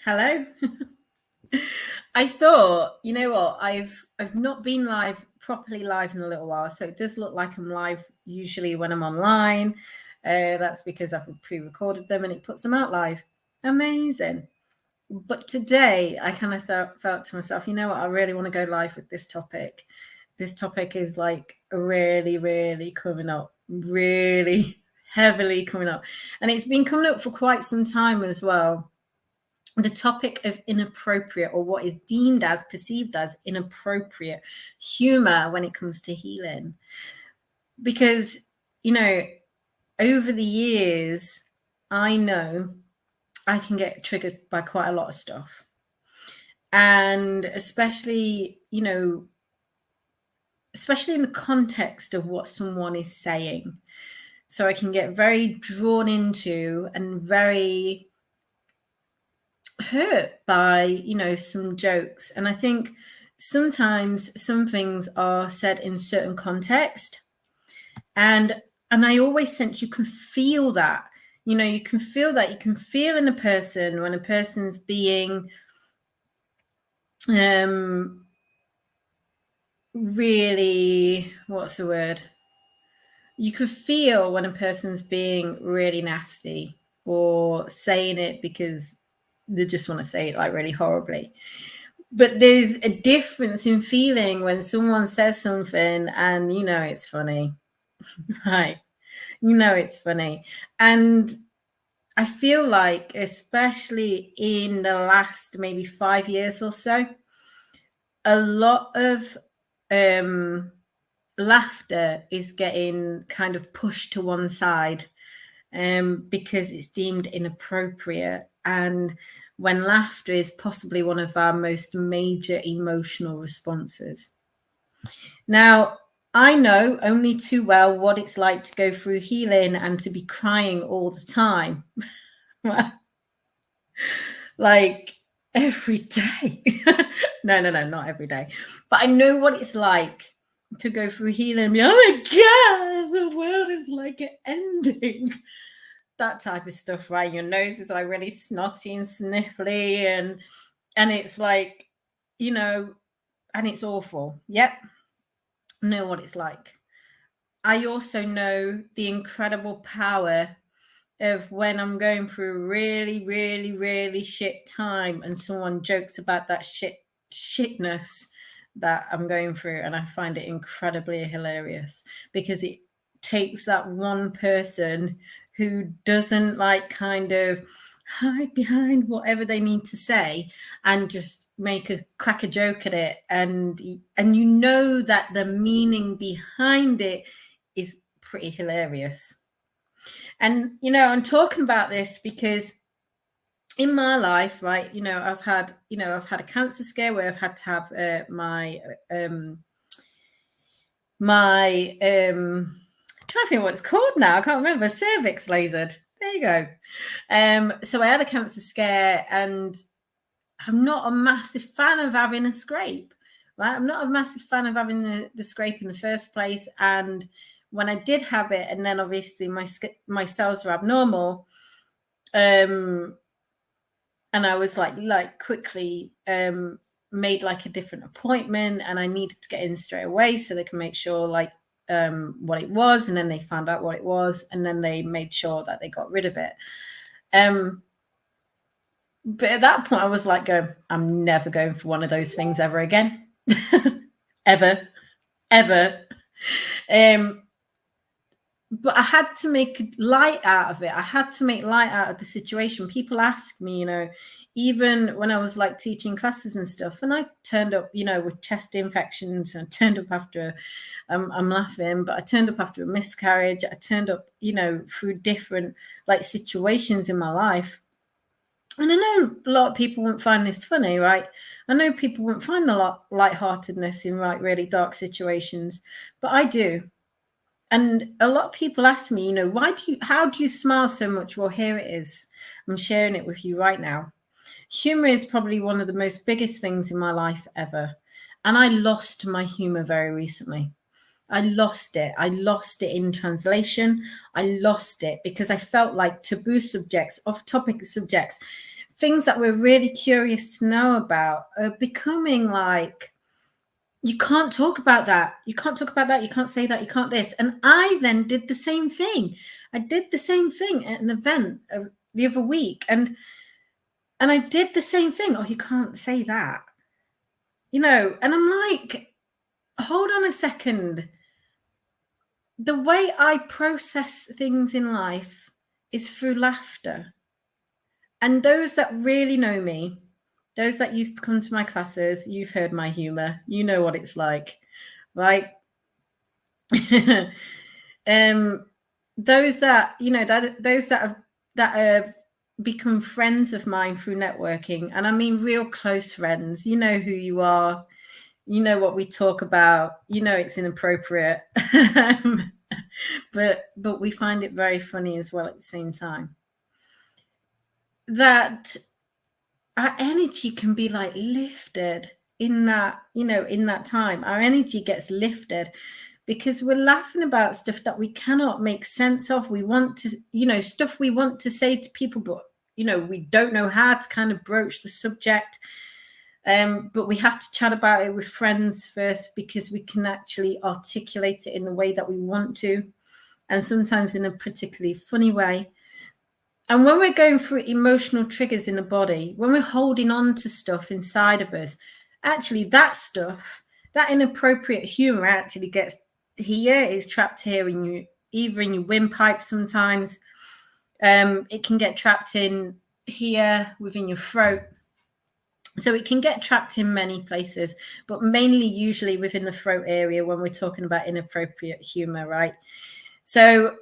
Hello. I thought, you know what, I've not been properly live in a little while, so it does look like I'm live usually when I'm online. That's because I've pre-recorded them and it puts them out live. Amazing. But today I kind of felt to myself, you know what, I really want to go live with this topic. This topic is like really, really coming up, really heavily coming up. And it's been coming up for quite some time as well. The topic of inappropriate, or what is deemed as, perceived as inappropriate humor when it comes to healing. Because, you know, over the years, I know I can get triggered by quite a lot of stuff. And especially, especially in the context of what someone is saying. So I can get very drawn into and very hurt by some jokes, and I think sometimes some things are said in certain context, and I always sense you can feel that. You can feel that. You can feel in a person when a person's being really, what's the word, you can feel when a person's being really nasty or saying it because they just want to say it like really horribly. But there's a difference in feeling when someone says something and it's funny. Right. It's funny. And I feel like, especially in the last maybe 5 years or so, a lot of laughter is getting kind of pushed to one side because it's deemed inappropriate. And when laughter is possibly one of our most major emotional responses. Now, I know only too well what it's like to go through healing and to be crying all the time. Like every day. No, not every day. But I know what it's like to go through healing and be, oh my God, the world is like ending. That type of stuff, right? Your nose is like really snotty and sniffly, and it's like, and it's awful. Yep. I know what it's like. I also know the incredible power of when I'm going through really, really, really shit time and someone jokes about that shitness that I'm going through, and I find it incredibly hilarious because it takes that one person who doesn't like kind of hide behind whatever they need to say and just crack a joke at it, and you know that the meaning behind it is pretty hilarious. And I'm talking about this because in my life, right, I've had a cancer scare where I've had to have my I'm trying to think what it's called now. I can't remember. Cervix lasered. There you go. So I had a cancer scare, and I'm not a massive fan of having a scrape. Right, I'm not a massive fan of having the scrape in the first place. And when I did have it, and then obviously my cells were abnormal, and I was like quickly made like a different appointment, and I needed to get in straight away so they can make sure what it was, and then they found out what it was, and then they made sure that they got rid of it. But at that point I was like, I'm never going for one of those things ever again. ever. But I had to make light out of it. I had to make light out of the situation. People ask me, even when I was like teaching classes and stuff, and I turned up, with chest infections, and I turned up after, I'm laughing, but I turned up after a miscarriage. I turned up, through different like situations in my life. And I know a lot of people wouldn't find this funny, right? I know people wouldn't find the lightheartedness in like really dark situations, but I do. And a lot of people ask me, how do you smile so much? Well, here it is. I'm sharing it with you right now. Humor is probably one of the most biggest things in my life ever. And I lost my humor very recently. I lost it. I lost it in translation. I lost it because I felt like taboo subjects, off-topic subjects, things that we're really curious to know about are becoming like, you can't talk about that. You can't talk about that. You can't say that. You can't this. And I then did the same thing. I did the same thing at an event the other week. And I did the same thing. Oh, you can't say that. You know, and I'm like, hold on a second. The way I process things in life is through laughter. And those that really know me, those that used to come to my classes, you've heard my humor. You know what it's like, right? Those that, you know, those that have become friends of mine through networking, and I mean real close friends, you know who you are, you know what we talk about, you know it's inappropriate. but we find it very funny as well at the same time. That our energy can be like lifted in that, you know, in that time. Our energy gets lifted because we're laughing about stuff that we cannot make sense of. We want to, you know, stuff we want to say to people, but, you know, we don't know how to kind of broach the subject. But we have to chat about it with friends first because we can actually articulate it in the way that we want to, and sometimes in a particularly funny way. And when we're going through emotional triggers in the body, when we're holding on to stuff inside of us, actually that stuff, that inappropriate humor actually gets here, is trapped here in you, either in your windpipe sometimes. It can get trapped in here within your throat. So it can get trapped in many places, but mainly usually within the throat area when we're talking about inappropriate humor, right? So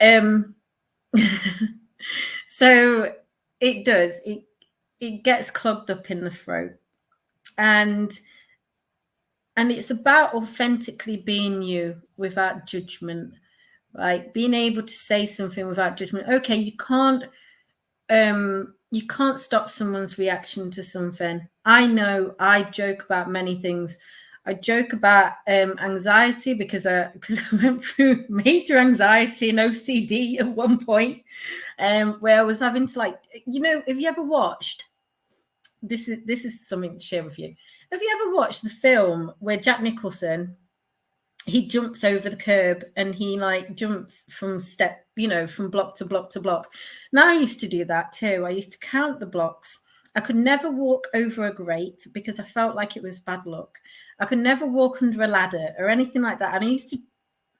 so it does, it gets clogged up in the throat, and it's about authentically being you without judgment, right? Being able to say something without judgment. Okay, you can't stop someone's reaction to something. I know I joke about many things. I joke about anxiety because I went through major anxiety and OCD at one point, where I was having to, like, you know, have you ever watched? This is something to share with you. Have you ever watched the film where Jack Nicholson, he jumps over the curb and he like jumps from step, you know, from block to block to block? Now I used to do that too. I used to count the blocks. I could never walk over a grate because I felt like it was bad luck. I could never walk under a ladder or anything like that. And I used to,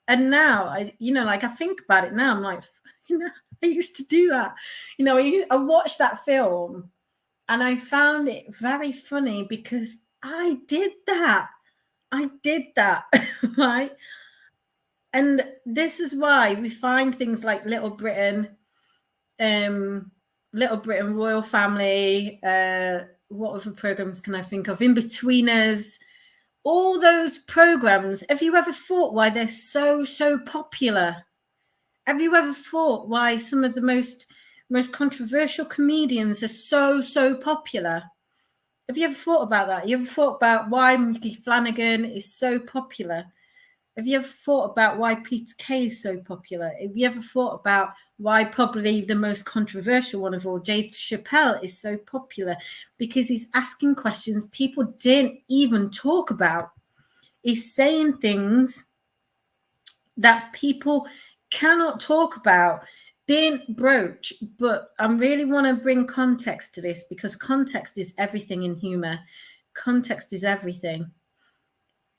and now I, you know, like I think about it now, I'm like, you know, I used to do that. You know, I watched that film and I found it very funny because I did that. I did that, right? And this is why we find things like Little Britain, Royal Family, what other programs can I think of? In-Betweeners, all those programs. Have you ever thought why they're so popular? Have you ever thought why some of the most controversial comedians are so popular? Have you ever thought about that? You ever thought about why Mickey Flanagan is so popular? Have you ever thought about why Peter Kay is so popular? Have you ever thought about why probably the most controversial one of all, Dave Chappelle, is so popular? Because he's asking questions people didn't even talk about. He's saying things that people cannot talk about, didn't broach. But I really want to bring context to this because context is everything in humor. Context is everything.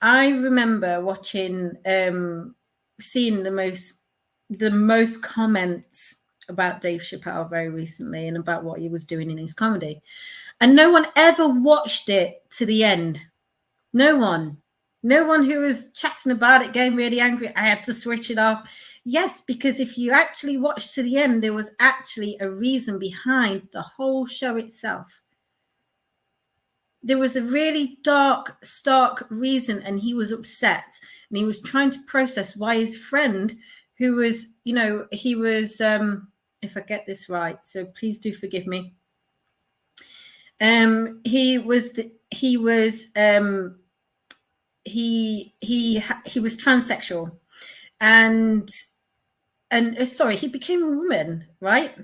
I remember watching, seeing the most comments about Dave Chappelle very recently and about what he was doing in his comedy. And no one ever watched it to the end. No one who was chatting about it, getting really angry. I had to switch it off. Yes, because if you actually watched to the end, there was actually a reason behind the whole show itself. There was a really dark, stark reason, and he was upset, and he was trying to process why his friend, who was, you know, he was, if I get this right, so please do forgive me. He was transsexual, and sorry, he became a woman, right?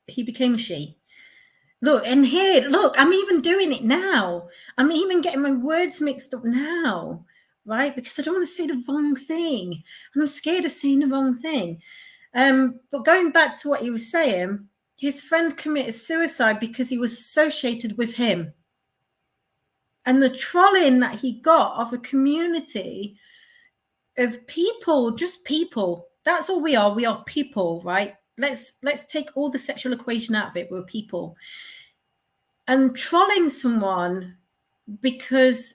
he became a she. Look, and here, look, I'm even doing it now. I'm even getting my words mixed up now, right? Because I don't want to say the wrong thing. I'm scared of saying the wrong thing. But going back to what he was saying, his friend committed suicide because he was associated with him. And the trolling that he got of a community of people, just people. That's all we are. We are people, right? Let's take all the sexual equation out of it. We're people. And trolling someone because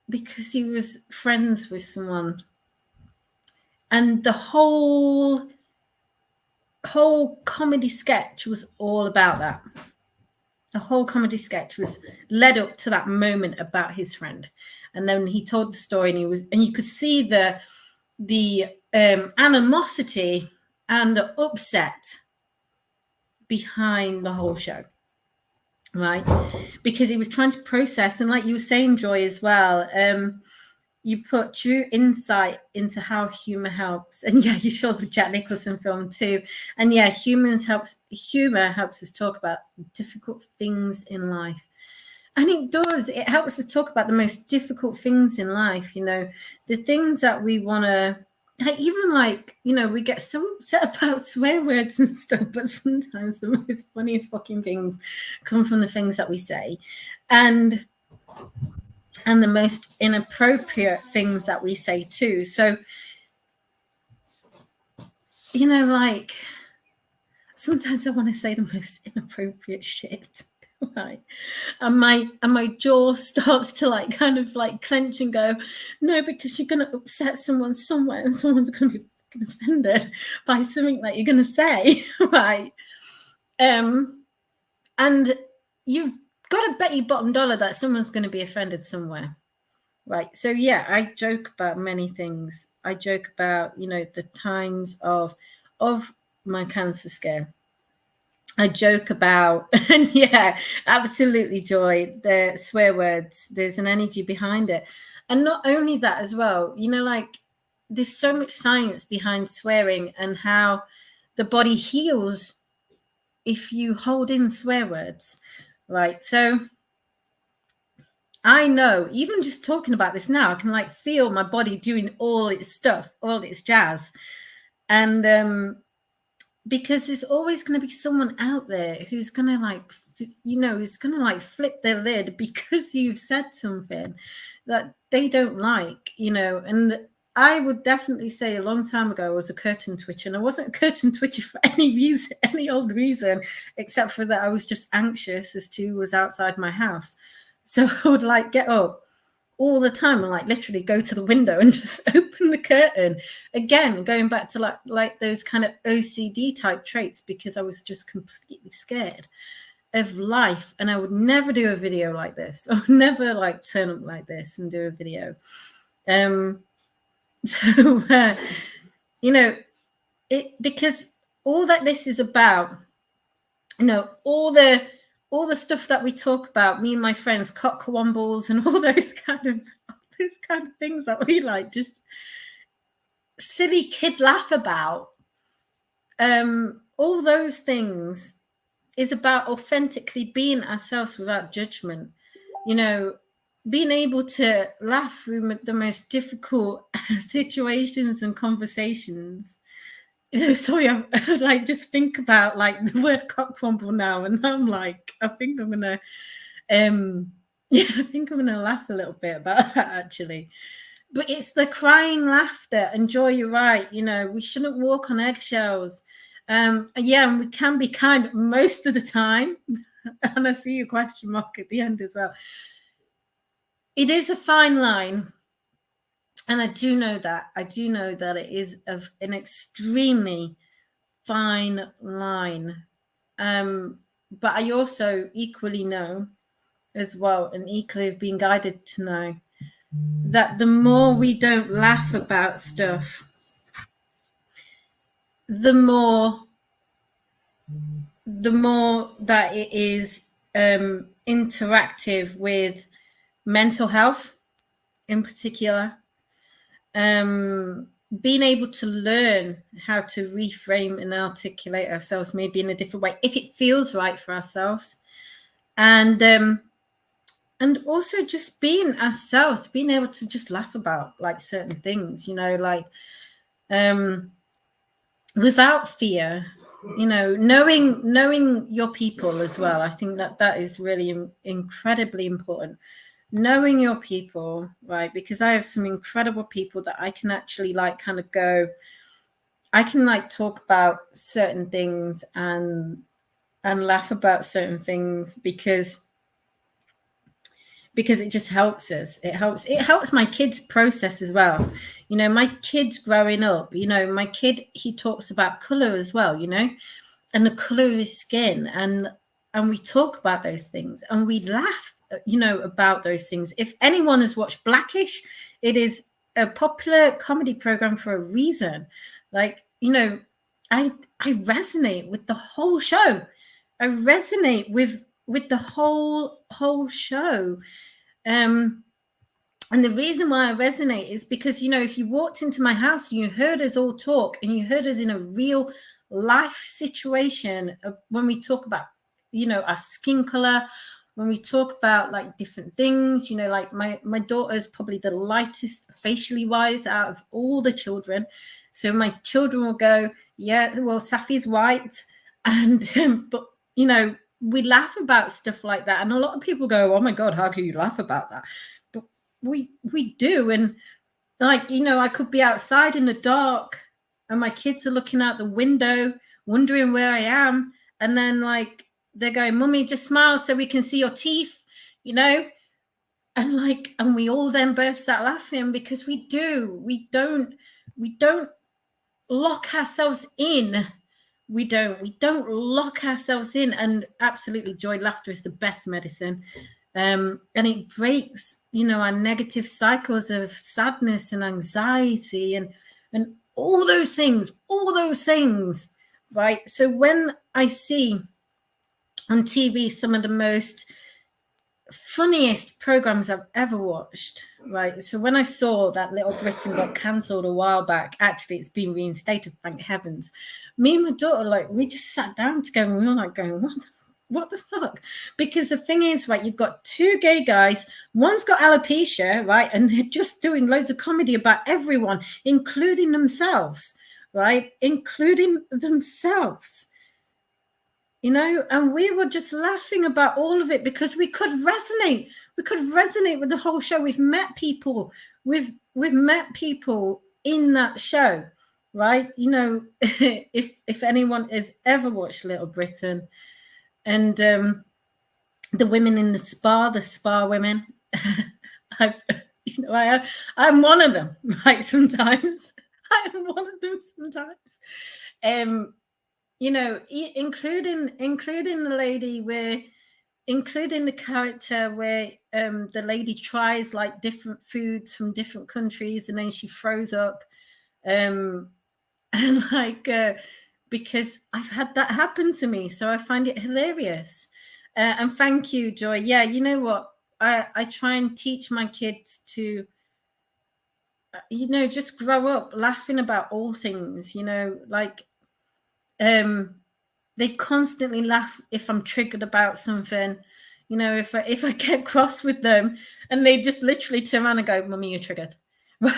he was friends with someone, and the whole comedy sketch was all about that. The whole comedy sketch was led up to that moment about his friend, and then he told the story, and you could see the animosity and the upset behind the whole show, right? Because he was trying to process, and like you were saying, Joy, as well, you put true insight into how humor helps. And yeah, you showed the Jack Nicholson film too. And yeah, humor helps us talk about difficult things in life. And it does. It helps us talk about the most difficult things in life, the things that we want to, we get so upset about swear words and stuff, but sometimes the most funniest fucking things come from the things that we say. And the most inappropriate things that we say too. So, sometimes I want to say the most inappropriate shit, right? And my jaw starts to kind of clench and go, no, because you're going to upset someone somewhere, and someone's going to be fucking offended by something that you're going to say, right? And you've got to bet your bottom dollar that someone's going to be offended somewhere. Right. So, yeah, I joke about many things. I joke about, the times of my cancer scare. I joke about, and yeah, absolutely, Joy, the swear words, there's an energy behind it. And not only that as well, there's so much science behind swearing and how the body heals if you hold in swear words, right? So I know, even just talking about this now, I can feel my body doing all its stuff, all its jazz. And because there's always going to be someone out there who's going to flip their lid because you've said something that they don't like, and I would definitely say a long time ago I was a curtain twitcher, and I wasn't a curtain twitcher for any reason, any old reason, except for that I was just anxious as to who was outside my house. So I would get up all the time and literally go to the window and just open the curtain. Again, going back to like those kind of OCD type traits, because I was just completely scared of life. And I would never do a video like this, or never turn up like this and do a video. Because all that this is about, all the stuff that we talk about, me and my friends, cock-a-wombles and all those kind of things that we just silly kid laugh about. All those things is about authentically being ourselves without judgment. Being able to laugh through the most difficult situations and conversations. Sorry, I just think about the word cock-womble now, and I'm I think I'm gonna, I think I'm gonna laugh a little bit about that actually. But it's the crying laughter. And Joy, you're right. We shouldn't walk on eggshells. And we can be kind most of the time. And I see your question mark at the end as well. It is a fine line. And I do know that it is of an extremely fine line. But I also equally know as well, and equally have been guided to know, that the more we don't laugh about stuff, the more that it is interactive with mental health in particular. being able to learn how to reframe and articulate ourselves maybe in a different way if it feels right for ourselves, and also just being ourselves, being able to just laugh about like certain things, you know, like without fear, you know, knowing your people as well. I think that is really incredibly important. Knowing your people, right? Because I have some incredible people that I can actually like kind of go, I can like talk about certain things and laugh about certain things because it just helps us. It helps my kids process as well. You know, my kids growing up, you know, my kid, he talks about color as well, you know, and the color of his skin, and we talk about those things and we laugh, you know, about those things. If anyone has watched Blackish, it is a popular comedy program for a reason. Like, you know, I resonate with the whole show. I resonate with the whole show. And the reason why I resonate is because, you know, if you walked into my house and you heard us all talk and you heard us in a real life situation, when we talk about, you know, our skin color, when we talk about like different things, you know, like my daughter's probably the lightest facially wise out of all the children. So my children will go, yeah, well, Safi's white. And, but, you know, we laugh about stuff like that. And a lot of people go, oh my God, how can you laugh about that? But we do. And like, you know, I could be outside in the dark and my kids are looking out the window, wondering where I am. And then like, they're going, Mummy, just smile so we can see your teeth, you know? And like, and we all then burst out laughing because we don't lock ourselves in. We don't lock ourselves in. And absolutely, joy, laughter is the best medicine. And it breaks, you know, our negative cycles of sadness and anxiety and all those things, right? So when I see on TV some of the most funniest programs I've ever watched, right? So when I saw that Little Britain got cancelled a while back, actually it's been reinstated, thank heavens. Me and my daughter, like, we just sat down together and we were like going, what the fuck? Because the thing is, right, you've got two gay guys, one's got alopecia, right, and they're just doing loads of comedy about everyone, including themselves, right? Including themselves. You know, and we were just laughing about all of it because we could resonate. We could resonate with the whole show. We've met people. We've met people in that show, right? You know, if anyone has ever watched Little Britain, and the women in the spa women, I'm one of them, right? Sometimes I'm one of them. Sometimes, you know, including the lady where, including the character where the lady tries like different foods from different countries and then she throws up, and like because I've had that happen to me, so I find it hilarious. And thank you, Joy. Yeah, you know what? I try and teach my kids to, you know, just grow up laughing about all things. You know, like they constantly laugh if I'm triggered about something. You know, if I get cross with them and they just literally turn around and go, Mummy, you're triggered. Right?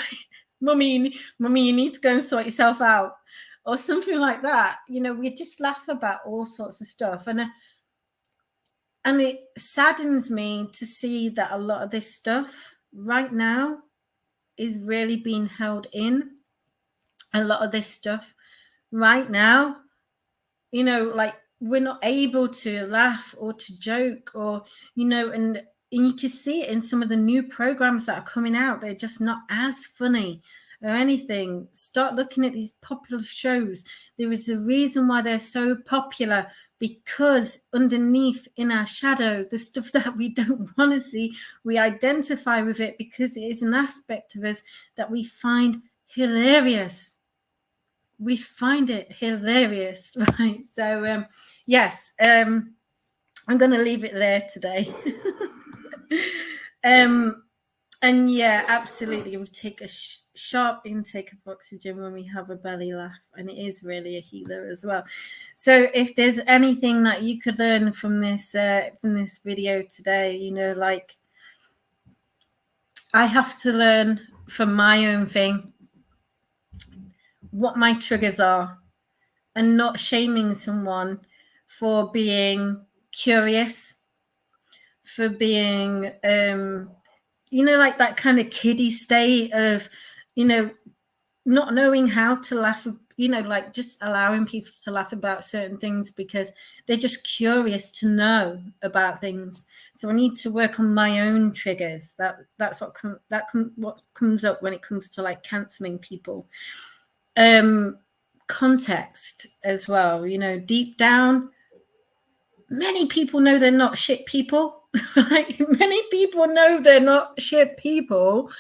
Mummy, you need to go and sort yourself out. Or something like that. You know, we just laugh about all sorts of stuff. And it saddens me to see that a lot of this stuff right now is really being held in. A lot of this stuff right now, you know, like we're not able to laugh or to joke, or, you know, and you can see it in some of the new programs that are coming out. They're just not as funny or anything. Start looking at these popular shows. There is a reason why they're so popular, because underneath in our shadow, the stuff that we don't want to see, we identify with it because it is an aspect of us that we find hilarious. We find it hilarious, right? So yes, I'm going to leave it there today. And yeah, absolutely. We take a sharp intake of oxygen when we have a belly laugh, and it is really a healer as well. So if there's anything that you could learn from this video today, you know, like I have to learn from my own thing what my triggers are, and not shaming someone for being curious, for being you know, like that kind of kiddie state of, you know, not knowing how to laugh, you know, like just allowing people to laugh about certain things because they're just curious to know about things. So I need to work on my own triggers. That's what what comes up when it comes to like canceling people. Context as well, you know, deep down, many people know they're not shit people. Like many people know they're not shit people,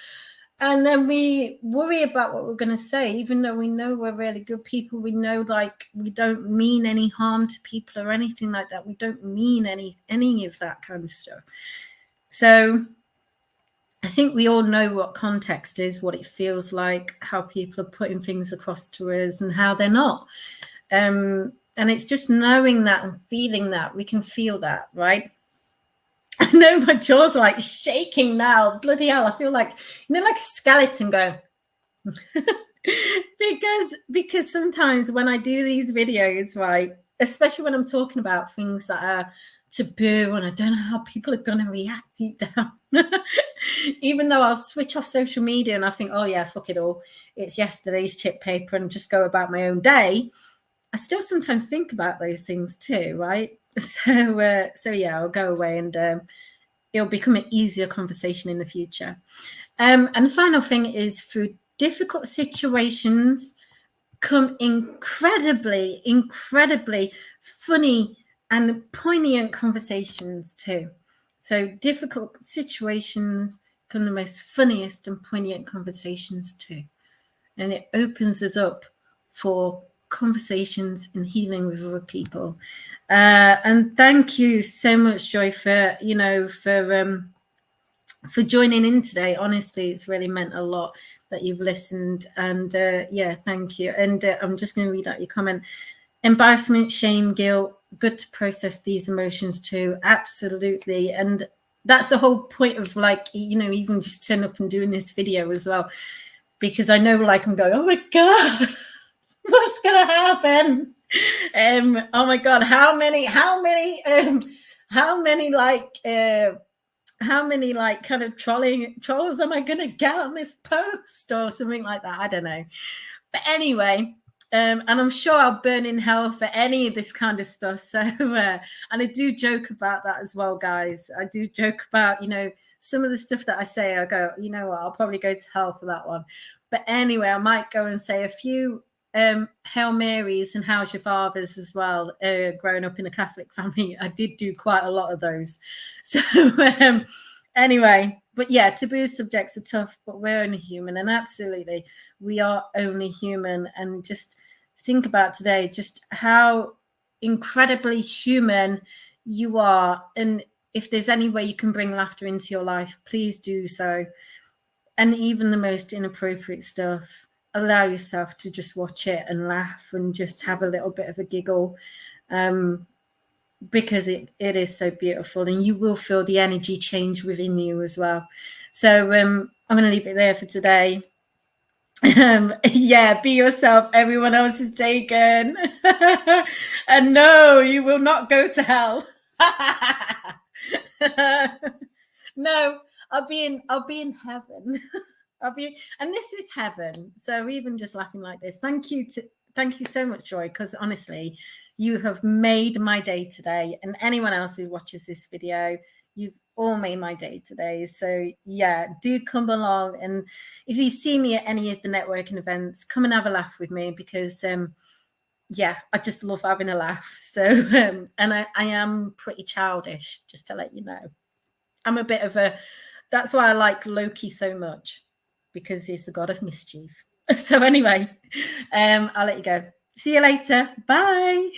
and then we worry about what we're going to say, even though we know we're really good people. We know, like, we don't mean any harm to people or anything like that. We don't mean any of that kind of stuff. So I think we all know what context is, what it feels like, how people are putting things across to us and how they're not. And it's just knowing that and feeling that. We can feel that, right? I know my jaw's like shaking now. Bloody hell, I feel like, you know, like a skeleton going. because sometimes when I do these videos, right, especially when I'm talking about things that are taboo and I don't know how people are going to react deep down, even though I'll switch off social media and I think, oh yeah, fuck it all, it's yesterday's chip paper and just go about my own day, I still sometimes think about those things too, right? So yeah, I'll go away and it'll become an easier conversation in the future. And the final thing is, through difficult situations come incredibly funny and poignant conversations too. So difficult situations come the most funniest and poignant conversations too. And it opens us up for conversations and healing with other people. And thank you so much, Joy, for, you know, for joining in today. Honestly, it's really meant a lot that you've listened, and yeah, thank you. And I'm just going to read out your comment. Embarrassment, shame, guilt, good to process these emotions too. Absolutely. And that's the whole point of, like, you know, even just turn up and doing this video as well, because I know, like, I'm going, oh my God, what's gonna happen? Oh my God, how many like kind of trolls am I gonna get on this post or something like that? I don't know. But anyway, and I'm sure I'll burn in hell for any of this kind of stuff. So and I do joke about that as well, guys. I do joke about, you know, some of the stuff that I say, I go, you know what, I'll probably go to hell for that one. But anyway, I might go and say a few Hail Marys and how's your fathers as well. Growing up in a Catholic family, I did do quite a lot of those. So anyway, but yeah, taboo subjects are tough, but we're only human, and absolutely we are only human. And just think about today, just how incredibly human you are. And if there's any way you can bring laughter into your life, please do so. And even the most inappropriate stuff, allow yourself to just watch it and laugh and just have a little bit of a giggle, because it is so beautiful, and you will feel the energy change within you as well. So I'm going to leave it there for today. Yeah, be yourself. Everyone else is taken. And no, you will not go to hell. No, I'll be in heaven. And this is heaven. So even just laughing like this, thank you so much, Joy, because honestly, you have made my day today, and anyone else who watches this video, you've all made my day today. So yeah, do come along, and if you see me at any of the networking events, come and have a laugh with me, because yeah, I just love having a laugh. So and I am pretty childish, just to let you know. I'm a bit of a, that's why I like Loki so much, because he's the god of mischief. So anyway, I'll let you go. See you later. Bye.